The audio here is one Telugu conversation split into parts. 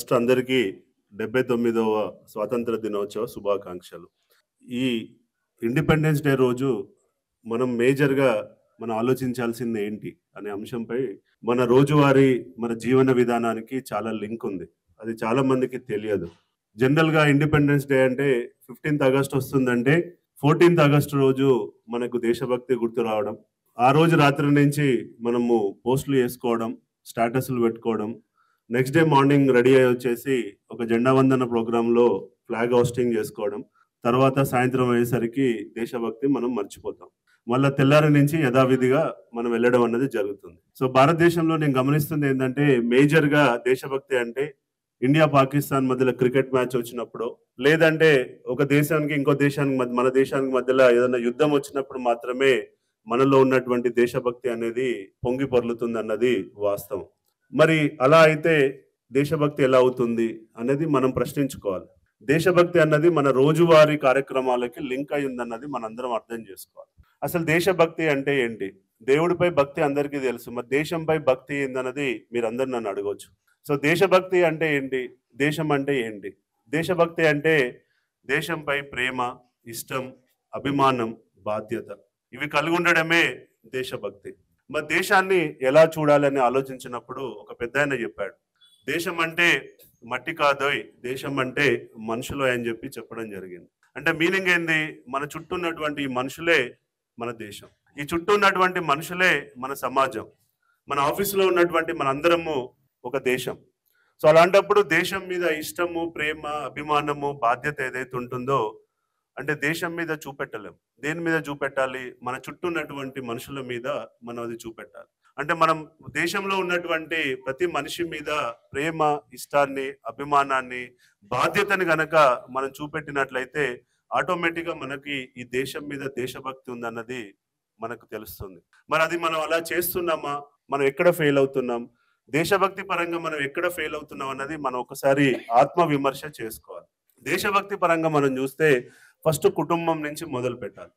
ఫస్ట్ అందరికీ 79వ స్వాతంత్ర దినోత్సవ శుభాకాంక్షలు. ఈ ఇండిపెండెన్స్ డే రోజు మనం మేజర్‌గా మనం ఆలోచించాల్సింది ఏంటి అనే అంశంపై మన రోజువారీ మన జీవన విధానానికి చాలా లింక్ ఉంది. అది చాలా మందికి తెలియదు. జనరల్‌గా ఇండిపెండెన్స్ డే అంటే 15th ఆగస్ట్ వస్తుందంటే 14th ఆగస్ట్ రోజు మనకు దేశభక్తి గుర్తు రావడం. ఆ రోజు రాత్రి నుంచి మనము పోస్టులు చేసుకోవడం, స్టేటస్‌లు పెట్టుకోవడం. నెక్స్ట్ డే మార్నింగ్ రెడీ అయ్యి వచ్చేసి ఒక జెండా వందన ప్రోగ్రాంలో ఫ్లాగ్ హోస్టింగ్ చేసుకోవడం. తర్వాత సాయంత్రం అయ్యేసరికి దేశభక్తి మనం మర్చిపోతాం. మళ్ళా తెల్లారి నుంచి యథావిధిగా మనం వెళ్ళడం అన్నది జరుగుతుంది. సో భారతదేశంలో నేను గమనిస్తుంది ఏంటంటే మేజర్‌గా దేశభక్తి అంటే ఇండియా పాకిస్తాన్ మధ్యలో క్రికెట్ మ్యాచ్ వచ్చినప్పుడు, లేదంటే ఒక దేశానికి ఇంకో దేశానికి మన దేశానికి మధ్యలో ఏదైనా యుద్ధం వచ్చినప్పుడు మాత్రమే మనలో ఉన్నటువంటి దేశభక్తి అనేది పొంగి పొర్లుతుంది అన్నది వాస్తవం. మరి అలా అయితే దేశభక్తి ఎలా అవుతుంది అనేది మనం ప్రశ్నించుకోవాలి. దేశభక్తి అన్నది మన రోజువారీ కార్యక్రమాలకి లింక్ అయి ఉందన్నది మనందరం అర్థం చేసుకోవాలి. అసలు దేశభక్తి అంటే ఏంటి? దేవుడిపై భక్తి అందరికీ తెలుసు. మరి దేశంపై భక్తి ఏందన్నది మీరందరూ నన్ను అడగవచ్చు. సో దేశభక్తి అంటే ఏంటి? దేశం అంటే ఏంటి? దేశభక్తి అంటే దేశంపై ప్రేమ, ఇష్టం, అభిమానం, బాధ్యత ఇవి కలిగి ఉండడమే దేశభక్తి. మరి దేశాన్ని ఎలా చూడాలని ఆలోచించినప్పుడు ఒక పెద్దాయన చెప్పాడు, దేశం అంటే మట్టి కాదోయ్, దేశం అంటే మనుషులు అని చెప్పడం జరిగింది. అంటే మీనింగ్ ఏంది? మన చుట్టూ ఉన్నటువంటి ఈ మనుషులే మన దేశం. ఈ చుట్టూ ఉన్నటువంటి మనుషులే మన సమాజం. మన ఆఫీసులో ఉన్నటువంటి మనందరము ఒక దేశం. సో అలాంటప్పుడు దేశం మీద ఇష్టము, ప్రేమ, అభిమానము, బాధ్యత ఏదైతే ఉంటుందో అంటే దేశం మీద చూపెట్టలేం. దేని మీద చూపెట్టాలి? మన చుట్టూ ఉన్నటువంటి మనుషుల మీద మనం అది చూపెట్టాలి. అంటే మనం దేశంలో ఉన్నటువంటి ప్రతి మనిషి మీద ప్రేమ, ఇష్టాన్ని, అభిమానాన్ని, బాధ్యతని గనక మనం చూపెట్టినట్లయితే ఆటోమేటిక్గా మనకి ఈ దేశం మీద దేశభక్తి ఉందన్నది మనకు తెలుస్తుంది. మరి అది మనం అలా చేస్తున్నామా? మనం ఎక్కడ ఫెయిల్ అవుతున్నాం? దేశభక్తి పరంగా మనం ఎక్కడ ఫెయిల్ అవుతున్నాం అన్నది మనం ఒకసారి ఆత్మ విమర్శ చేసుకోవాలి. దేశభక్తి పరంగా మనం చూస్తే ఫస్ట్ కుటుంబం నుంచి మొదలు పెట్టాలి.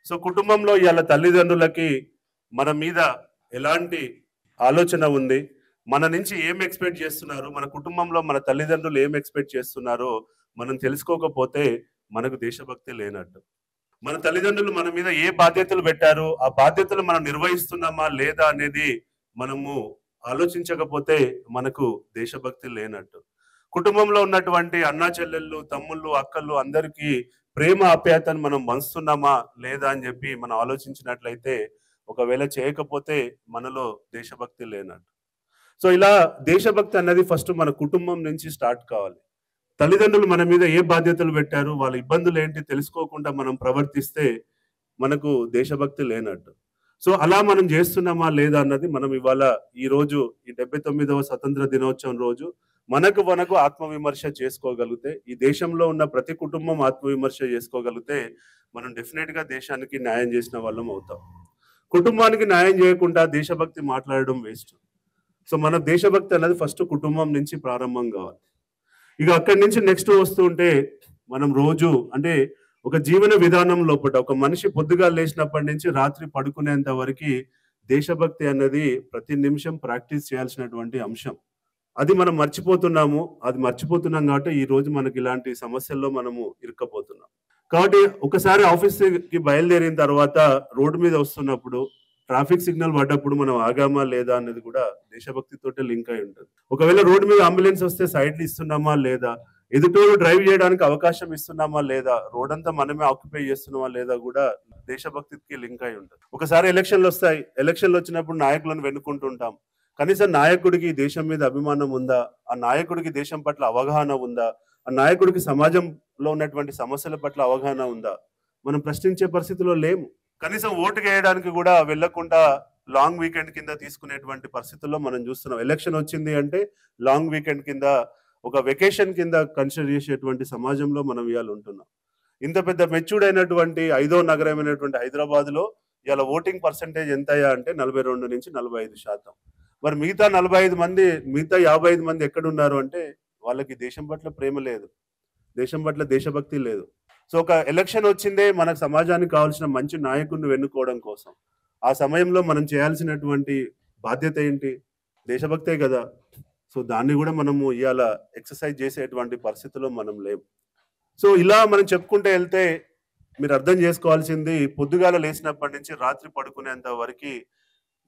సో కుటుంబంలో ఇవాళ తల్లిదండ్రులకి మన మీద ఎలాంటి ఆలోచన ఉంది, మన నుంచి ఏం ఎక్స్పెక్ట్ చేస్తున్నారు, మన కుటుంబంలో మన తల్లిదండ్రులు ఏం ఎక్స్పెక్ట్ చేస్తున్నారో మనం తెలుసుకోకపోతే మనకు దేశభక్తి లేనట్టు. మన తల్లిదండ్రులు మన మీద ఏ బాధ్యతలు పెట్టారో ఆ బాధ్యతలు మనం నిర్వహిస్తున్నామా లేదా అనేది మనము ఆలోచించకపోతే మనకు దేశభక్తి లేనట్టు. కుటుంబంలో ఉన్నటువంటి అన్నా చెల్లెళ్ళు, తమ్ముళ్ళు, అక్కలు అందరికీ ప్రేమ ఆప్యాయతను మనం పంచుతున్నామా లేదా అని చెప్పి మనం ఆలోచించినట్లయితే ఒకవేళ చేయకపోతే మనలో దేశభక్తి లేనట్టు. సో ఇలా దేశభక్తి అన్నది ఫస్ట్ మన కుటుంబం నుంచి స్టార్ట్ కావాలి. తల్లిదండ్రులు మన మీద ఏ బాధ్యతలు పెట్టారు, వాళ్ళ ఇబ్బందులు ఏంటి తెలుసుకోకుండా మనం ప్రవర్తిస్తే మనకు దేశభక్తి లేనట్టు. సో అలా మనం చేస్తున్నామా లేదా అన్నది మనం ఇవాళ ఈ రోజు ఈ 79వ స్వతంత్ర దినోత్సవం రోజు మనకు ఆత్మవిమర్శ చేసుకోగలిగితే, ఈ దేశంలో ఉన్న ప్రతి కుటుంబం ఆత్మవిమర్శ చేసుకోగలిగితే మనం డెఫినెట్ గా దేశానికి న్యాయం చేసిన వాళ్ళం అవుతాం. కుటుంబానికి న్యాయం చేయకుండా దేశభక్తి మాట్లాడడం వేస్ట్. సో మన దేశభక్తి అనేది ఫస్ట్ కుటుంబం నుంచి ప్రారంభం కావాలి. ఇక అక్కడి నుంచి నెక్స్ట్ వస్తూ ఉంటే మనం రోజు అంటే ఒక జీవన విధానం లోపల ఒక మనిషి పొద్దుగా లేచినప్పటి నుంచి రాత్రి పడుకునేంత వరకు దేశభక్తి అన్నది ప్రతి నిమిషం ప్రాక్టీస్ చేయాల్సినటువంటి అంశం. అది మనం మర్చిపోతున్నాము. అది మర్చిపోతున్నాం కాబట్టి ఈ రోజు మనకి ఇలాంటి సమస్యల్లో మనము ఇరుక్కపోతున్నాం. కాబట్టి ఒకసారి ఆఫీస్కి బయలుదేరిన తర్వాత రోడ్డు మీద వస్తున్నప్పుడు ట్రాఫిక్ సిగ్నల్ పడ్డప్పుడు మనం ఆగామా లేదా అనేది కూడా దేశభక్తితోటే లింక్ అయి ఉంటుంది. ఒకవేళ రోడ్డు మీద అంబులెన్స్ వస్తే సైడ్లు ఇస్తున్నామా లేదా, ఎదుటోడు డ్రైవ్ చేయడానికి అవకాశం ఇస్తున్నామా లేదా, రోడ్ అంతా మనమే ఆక్యుపై చేస్తున్నామా లేదా కూడా దేశభక్తికి లింక్ అయి ఉంటుంది. ఒకసారి ఎలక్షన్లు వస్తాయి. ఎలక్షన్లు వచ్చినప్పుడు నాయకులను వెన్నుకుంటుంటాం. కనీసం నాయకుడికి దేశం మీద అభిమానం ఉందా, ఆ నాయకుడికి దేశం పట్ల అవగాహన ఉందా, ఆ నాయకుడికి సమాజంలో ఉన్నటువంటి సమస్యల పట్ల అవగాహన ఉందా, మనం ప్రశ్నించే పరిస్థితిలో లేము. కనీసం ఓటు వేయడానికి కూడా వెళ్లకుండా లాంగ్ వీకెండ్ కింద తీసుకునేటువంటి పరిస్థితుల్లో మనం చూస్తున్నాం. ఎలక్షన్ వచ్చింది అంటే లాంగ్ వీకెండ్ కింద ఒక వెకేషన్ కింద కన్సిడర్ చేసేటువంటి సమాజంలో మనం ఇవాళ ఉంటున్నాం. ఇంత పెద్ద మెచ్యూర్డ్ అయినటువంటి 5వ నగరమైనటువంటి హైదరాబాద్ లో ఇవాళ ఓటింగ్ పర్సెంటేజ్ ఎంతయ్యా అంటే 42 నుంచి 45%. మరి మిగతా 45 మంది, మిగతా 55 మంది ఎక్కడున్నారు అంటే వాళ్ళకి దేశం పట్ల ప్రేమ లేదు, దేశం పట్ల దేశభక్తి లేదు. సో ఒక ఎలక్షన్ వచ్చిందే మనకు సమాజానికి కావాల్సిన మంచి నాయకుడిని వెన్నుకోవడం కోసం. ఆ సమయంలో మనం చేయాల్సినటువంటి బాధ్యత ఏంటి? దేశభక్తే కదా. సో దాన్ని కూడా మనము ఇవాళ ఎక్సర్సైజ్ చేసేటువంటి పరిస్థితిలో మనం లేము. సో ఇలా మనం చెప్పుకుంటే వెళ్తే మీరు అర్థం చేసుకోవాల్సింది, పొద్దుగాల లేచినప్పటి నుంచి రాత్రి పడుకునేంత వరకు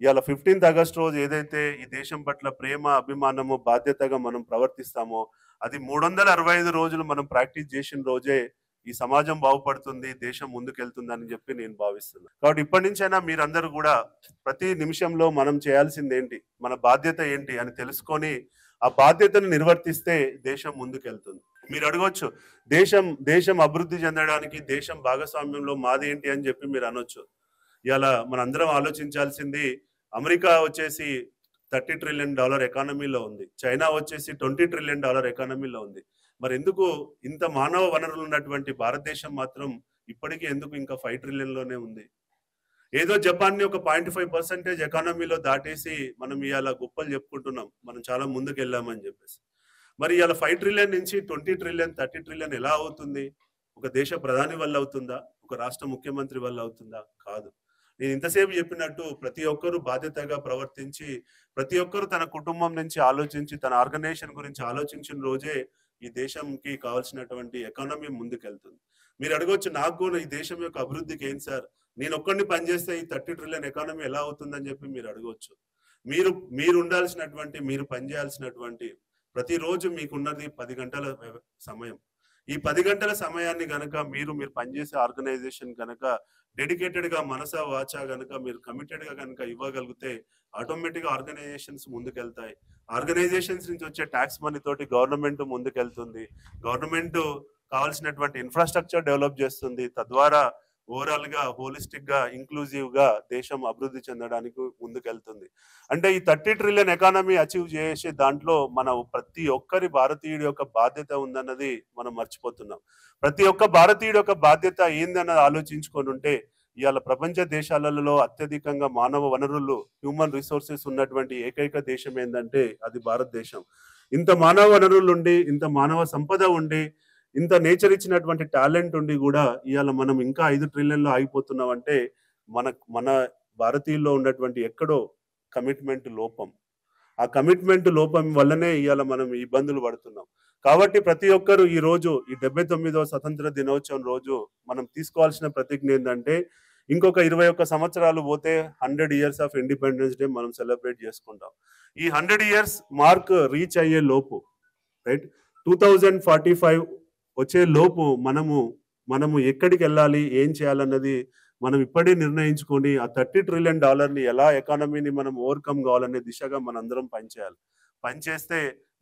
ఇవాళ 15th ఆగస్ట్ రోజు ఏదైతే ఈ దేశం పట్ల ప్రేమ, అభిమానము, బాధ్యతగా మనం ప్రవర్తిస్తామో అది 365 రోజులు మనం ప్రాక్టీస్ చేసిన రోజే ఈ సమాజం బాగుపడుతుంది, దేశం ముందుకెళ్తుంది అని చెప్పి నేను భావిస్తున్నాను. కాబట్టి ఇప్పటి నుంచైనా మీరందరూ కూడా ప్రతి నిమిషంలో మనం చేయాల్సింది ఏంటి, మన బాధ్యత ఏంటి అని తెలుసుకొని ఆ బాధ్యతను నిర్వర్తిస్తే దేశం ముందుకెళ్తుంది. మీరు అడగొచ్చు, దేశం అభివృద్ధి చెందడానికి దేశం భాగస్వామ్యంలో మాది ఏంటి అని చెప్పి మీరు అనొచ్చు. ఇవాళ మనందరం ఆలోచించాల్సింది, అమెరికా వచ్చేసి $30 ట్రిలియన్ ఎకానమీలో ఉంది, చైనా వచ్చేసి $20 ట్రిలియన్ ఎకానమీలో ఉంది. మరి ఎందుకు ఇంత మానవ వనరులు ఉన్నటువంటి భారతదేశం మాత్రం ఇప్పటికీ ఎందుకు ఇంకా 5 ట్రిలియన్లోనే ఉంది? ఏదో జపాన్ని ఒక 0.5% ఎకానమీలో దాటేసి మనం ఇవాళ గొప్పలు చెప్పుకుంటున్నాం, మనం చాలా ముందుకు వెళ్ళామని చెప్పేసి. మరి ఇవాళ 5 ట్రిలియన్ నుంచి 20 ట్రిలియన్ 30 ట్రిలియన్ ఎలా అవుతుంది? ఒక దేశ ప్రధాని వల్ల అవుతుందా? ఒక రాష్ట్ర ముఖ్యమంత్రి వల్ల అవుతుందా? కాదు. నేను ఇంతసేపు చెప్పినట్టు ప్రతి ఒక్కరూ బాధ్యతగా ప్రవర్తించి, ప్రతి ఒక్కరు తన కుటుంబం నుంచి ఆలోచించి, తన ఆర్గనైజేషన్ గురించి ఆలోచించిన రోజే ఈ దేశంకి కావాల్సినటువంటి ఎకానమీ ముందుకెళ్తుంది. మీరు అడగొచ్చు, నాకు ఈ దేశం యొక్క అభివృద్ధికి ఏంటి సార్, నేను ఒక్కడిని పనిచేస్తే ఈ 30 ట్రిలియన్ ఎకానమీ ఎలా అవుతుందని చెప్పి మీరు అడగవచ్చు. మీరు ఉండాల్సినటువంటి, మీరు పనిచేయాల్సినటువంటి ప్రతిరోజు మీకున్నది 10 గంటల సమయం. ఈ 10 గంటల సమయాన్ని గనక మీరు పనిచేసే ఆర్గనైజేషన్ గనక డెడికేటెడ్ గా మనస వాచ గనక మీరు కమిటెడ్ గా గనక ఇవ్వగలిగితే ఆటోమేటిక్ గా ఆర్గనైజేషన్స్ ముందుకెళ్తాయి. ఆర్గనైజేషన్స్ నుంచి వచ్చే ట్యాక్స్ మనీ తోటి గవర్నమెంట్ ముందుకెళ్తుంది. గవర్నమెంట్ కావాల్సినటువంటి ఇన్ఫ్రాస్ట్రక్చర్ డెవలప్ చేస్తుంది. తద్వారా ఓవరాల్ గా హోలిస్టిక్ గా ఇంక్లూజివ్ గా దేశం అభివృద్ధి చెందడానికి ముందుకెళ్తుంది. అంటే ఈ 30 ట్రిలియన్ ఎకానమీ అచీవ్ చేసే దాంట్లో మన ప్రతి ఒక్కరి భారతీయుడి యొక్క బాధ్యత ఉందన్నది మనం మర్చిపోతున్నాం. ప్రతి ఒక్క భారతీయుడి యొక్క బాధ్యత ఏందన్నది ఆలోచించుకొని ఉంటే ఇవాళ ప్రపంచ దేశాలలో అత్యధికంగా మానవ వనరులు, హ్యూమన్ రిసోర్సెస్ ఉన్నటువంటి ఏకైక దేశం ఏంటంటే అది భారతదేశం. ఇంత మానవ వనరులు ఉండి, ఇంత మానవ సంపద ఉండి, ఇంత నేచర్ ఇచ్చినటువంటి టాలెంట్ ఉండి కూడా ఇవాళ మనం ఇంకా 5 ట్రిలియన్లో ఆగిపోతున్నాం అంటే మన భారతీయుల్లో ఉన్నటువంటి ఎక్కడో కమిట్మెంట్ లోపం. ఆ కమిట్మెంట్ లోపం వల్లనే ఇవాళ మనం ఇబ్బందులు పడుతున్నాం. కాబట్టి ప్రతి ఒక్కరు ఈ రోజు ఈ 79వ స్వతంత్ర దినోత్సవం రోజు మనం తీసుకోవాల్సిన ప్రతిజ్ఞ ఏంటంటే, ఇంకొక 21 సంవత్సరాలు పోతే 100 ఇయర్స్ ఆఫ్ ఇండిపెండెన్స్ డే మనం సెలబ్రేట్ చేసుకుంటాం. ఈ 100 ఇయర్స్ మార్క్ రీచ్ అయ్యే లోపు, రైట్, 2045 వచ్చే లోపు మనము ఎక్కడికి వెళ్ళాలి, ఏం చేయాలన్నది మనం ఇప్పుడే నిర్ణయించుకొని ఆ $30 ట్రిలియన్ ఎలా ఎకానమీని మనం ఓవర్కమ్ కావాలనే దిశగా మనందరం పనిచేయాలి. పనిచేస్తే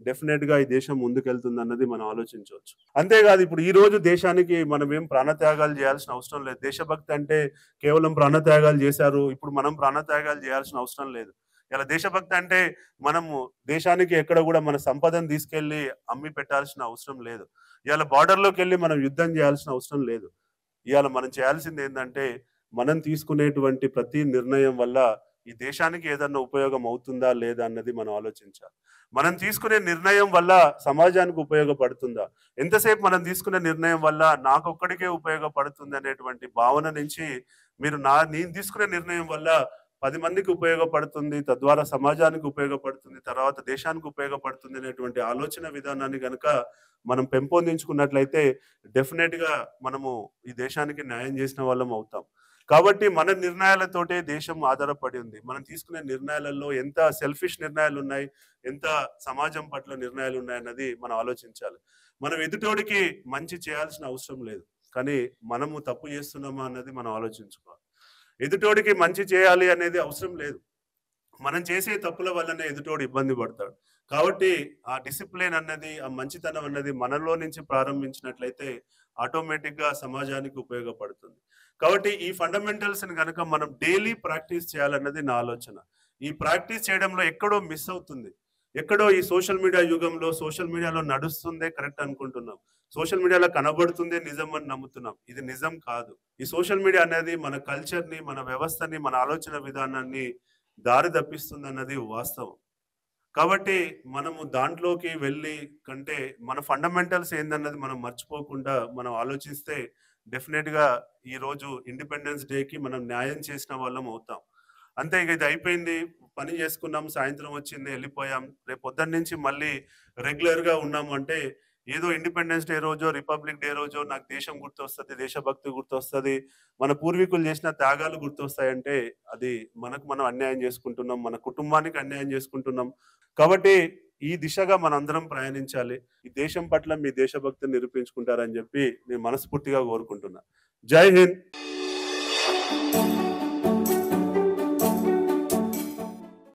డెఫినెట్ గా ఈ దేశం ముందుకెళ్తుంది అన్నది మనం ఆలోచించవచ్చు. అంతేకాదు, ఇప్పుడు ఈ రోజు దేశానికి మనం ఏం ప్రాణత్యాగాలు చేయాల్సిన అవసరం లేదు. దేశభక్తి అంటే కేవలం ప్రాణత్యాగాలు చేశారు, ఇప్పుడు మనం ప్రాణత్యాగాలు చేయాల్సిన అవసరం లేదు. ఇలా దేశభక్తి అంటే మనము దేశానికి ఎక్కడ కూడా మన సంపదను తీసుకెళ్లి అమ్మి పెట్టాల్సిన అవసరం లేదు. ఇవాళ బార్డర్లోకి వెళ్ళి మనం యుద్ధం చేయాల్సిన అవసరం లేదు. ఇవాళ మనం చేయాల్సింది ఏంటంటే, మనం తీసుకునేటువంటి ప్రతి నిర్ణయం వల్ల ఈ దేశానికి ఏదన్నా ఉపయోగం అవుతుందా లేదా అన్నది మనం ఆలోచించాలి. మనం తీసుకునే నిర్ణయం వల్ల సమాజానికి ఉపయోగపడుతుందా, ఎంతసేపు మనం తీసుకునే నిర్ణయం వల్ల నాకొక్కడికే ఉపయోగపడుతుంది అనేటువంటి భావన నుంచి నేను తీసుకునే నిర్ణయం వల్ల 10 మందికి ఉపయోగపడుతుంది, తద్వారా సమాజానికి ఉపయోగపడుతుంది, తర్వాత దేశానికి ఉపయోగపడుతుంది అనేటువంటి ఆలోచన విధానాన్ని కనుక మనం పెంపొందించుకున్నట్లయితే డెఫినెట్ గా మనము ఈ దేశానికి న్యాయం చేసిన వాళ్ళం అవుతాం. కాబట్టి మన నిర్ణయాలతోటే దేశం ఆధారపడి ఉంది. మనం తీసుకునే నిర్ణయాలలో ఎంత సెల్ఫిష్ నిర్ణయాలు ఉన్నాయి, ఎంత సమాజం పట్ల నిర్ణయాలు ఉన్నాయన్నది మనం ఆలోచించాలి. మనం ఎదుటోడికి మంచి చేయాల్సిన అవసరం లేదు, కానీ మనము తప్పు చేస్తున్నామా అన్నది మనం ఆలోచించుకోవాలి. ఎదుటోడికి మంచి చేయాలి అనేది అవసరం లేదు, మనం చేసే తప్పుల వల్లనే ఎదుటోడు ఇబ్బంది పడతాడు. కాబట్టి ఆ డిసిప్లిన్ అన్నది, ఆ మంచితనం అన్నది మనలో నుంచి ప్రారంభించినట్లయితే ఆటోమేటిక్ గా సమాజానికి ఉపయోగపడుతుంది. కాబట్టి ఈ ఫండమెంటల్స్ ని కనుక మనం డైలీ ప్రాక్టీస్ చేయాలన్నది నా ఆలోచన. ఈ ప్రాక్టీస్ చేయడంలో ఎక్కడో మిస్ అవుతుంది. ఎక్కడో ఈ సోషల్ మీడియా యుగంలో సోషల్ మీడియాలో నడుస్తుందే కరెక్ట్ అనుకుంటున్నాం, సోషల్ మీడియాలో కనబడుతుందే నిజం అని నమ్ముతున్నాం. ఇది నిజం కాదు. ఈ సోషల్ మీడియా అనేది మన కల్చర్ని, మన వ్యవస్థని, మన ఆలోచన విధానాన్ని దారి తప్పిస్తుంది అన్నది వాస్తవం. కాబట్టి మనము దాంట్లోకి వెళ్ళి కంటే మన ఫండమెంటల్స్ ఏందన్నది మనం మర్చిపోకుండా మనం ఆలోచిస్తే డెఫినెట్ గా ఈ రోజు ఇండిపెండెన్స్ డేకి మనం న్యాయం చేసిన వాళ్ళం అవుతాం. అంతే ఇక ఇది అయిపోయింది, పని చేసుకున్నాం, సాయంత్రం వచ్చింది, వెళ్ళిపోయాం, రేపు పొద్దున్న నుంచి మళ్ళీ రెగ్యులర్‌గా ఉన్నాము అంటే ఏదో ఇండిపెండెన్స్ డే రోజో, రిపబ్లిక్ డే రోజో నాకు దేశం గుర్తొస్తది, దేశభక్తి గుర్తొస్తది, మన పూర్వీకులు చేసిన త్యాగాలు గుర్తొస్తాయంటే అది మనకు మనం అన్యాయం చేసుకుంటున్నాం, మన కుటుంబానికి అన్యాయం చేసుకుంటున్నాం. కాబట్టి ఈ దిశగా మనందరం ప్రయాణించాలి. ఈ దేశం పట్ల మీ దేశభక్తిని నిరూపించుకుంటారని చెప్పి నేను మనస్ఫూర్తిగా కోరుకుంటున్నా. జై హింద్.